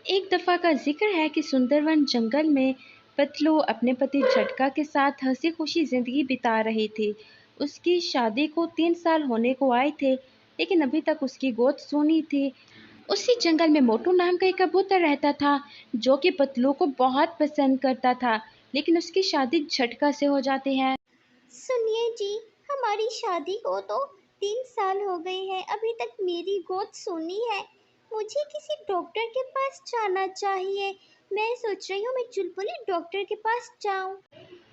एक दफ़ा का ज़िक्र है कि सुंदरवन जंगल में पतलू अपने पति झटका के साथ हंसी खुशी ज़िंदगी बिता रहे थे। उसकी शादी को 3 साल होने को आए थे, लेकिन अभी तक उसकी गोद सूनी थी। उसी जंगल में मोटू नाम का एक कबूतर रहता था, जो कि पतलू को बहुत पसंद करता था, लेकिन उसकी शादी झटका से हो जाती है। सुनिए जी, हमारी शादी को तो 3 साल हो गए हैं, अभी तक मेरी गोद सूनी है। मुझे किसी डॉक्टर के पास जाना चाहिए। मैं सोच रही हूँ मैं चुलबुली डॉक्टर के पास जाऊँ।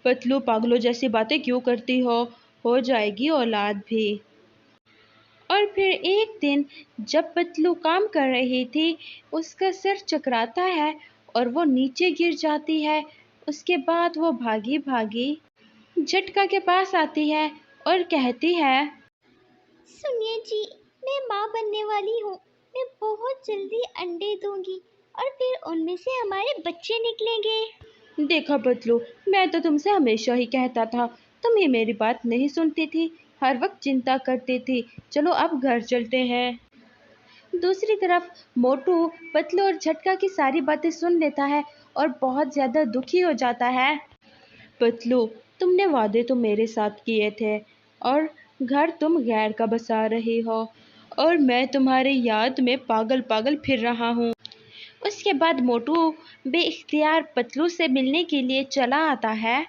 पतलू, पागलों जैसी बातें क्यों करती हो जाएगी औलाद भी। और फिर एक दिन जब पतलू काम कर रही थी, उसका सिर चकराता है और वो नीचे गिर जाती है। उसके बाद वो भागी भागी झटका के पास आती है और कहती है, सुनिए जी, मैं माँ बनने वाली हूँ। मैं बहुत जल्दी अंडे दूंगी और फिर उनमें से हमारे बच्चे निकलेंगे। देखा पतलू, मैं तो तुमसे हमेशा ही कहता था, तुम ही मेरी बात नहीं सुनती थी, हर वक्त चिंता करती थी। चलो अब घर चलते हैं। दूसरी तरफ मोटू पतलू और झटका की सारी बातें सुन लेता है और बहुत ज्यादा दुखी हो जाता है। पतलू, तुमने वादे तो मेरे साथ किए थे और घर तुम गैर का बसा रही हो, और मैं तुम्हारी याद में पागल पागल फिर रहा हूँ। उसके बाद मोटू बेइख्तियार पतलू से मिलने के लिए चला आता है।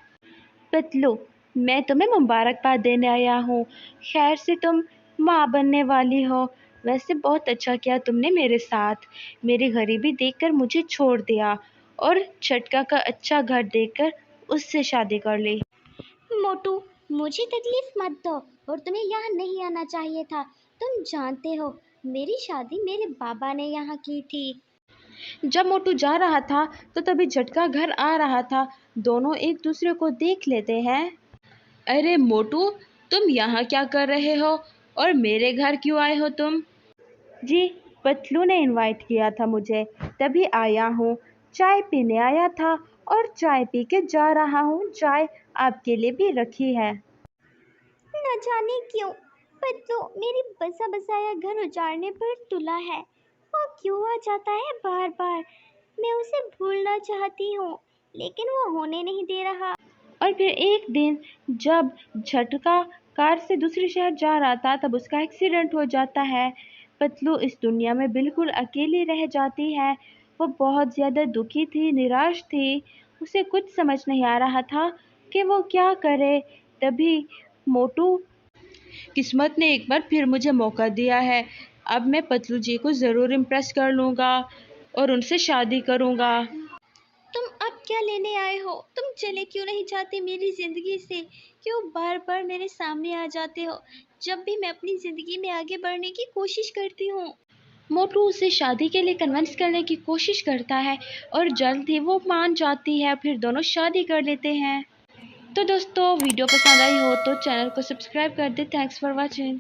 पतलू, मैं तुम्हें मुबारकबाद देने आया हूँ। खैर से तुम माँ बनने वाली हो। वैसे बहुत अच्छा किया तुमने मेरे साथ। मेरी गरीबी देखकर मुझे छोड़ दिया और झटका का अच्छा घर देखकर उससे शादी कर ली। मोटू, मुझे तकलीफ मत दो और तुम्हें यहाँ नहीं आना चाहिए था। तुम जानते हो, मेरी शादी मेरे बाबा ने यहाँ की थी। जब मोटू जा रहा था तो तभी झटका घर आ रहा था। दोनों एक दूसरे को देख लेते हैं। अरे मोटू, तुम यहाँ क्या कर रहे हो और मेरे घर क्यों आए हो तुम? जी, पतलू ने इनवाइट किया था मुझे, तभी आया हूँ। चाय पीने आया था और चाय पी के जा रहा हूँ। चाय आपके लिए भी रखी है। न जाने क्यों, पतलू मेरी बसा बसाया घर उजाड़ने पर तुला है। वो क्यों आ जाता है बार बार। मैं उसे भूलना चाहती हूँ, लेकिन वो होने नहीं दे रहा। और फिर एक दिन जब झटका कार से दूसरे शहर जा रहा था, तब उसका एक्सीडेंट हो जाता है। पतलू इस दुनिया में बिल्कुल अकेली रह जाती है। वो बहुत ज़्यादा दुखी थी, निराश थी। उसे कुछ समझ नहीं आ रहा था कि वो क्या करे। तभी मोटू, किस्मत ने एक बार फिर मुझे मौका दिया है। अब मैं पतलू जी को ज़रूर इम्प्रेस कर लूँगा और उनसे शादी करूँगा। तुम अब क्या लेने आए हो? तुम चले क्यों नहीं जाते मेरी ज़िंदगी से? क्यों बार बार मेरे सामने आ जाते हो जब भी मैं अपनी ज़िंदगी में आगे बढ़ने की कोशिश करती हूँ? मोटू उसे शादी के लिए कन्विंस करने की कोशिश करता है और जल्द ही वो मान जाती है। फिर दोनों शादी कर लेते हैं। तो दोस्तों, वीडियो पसंद आई हो तो चैनल को सब्सक्राइब कर दे। Thanks for watching.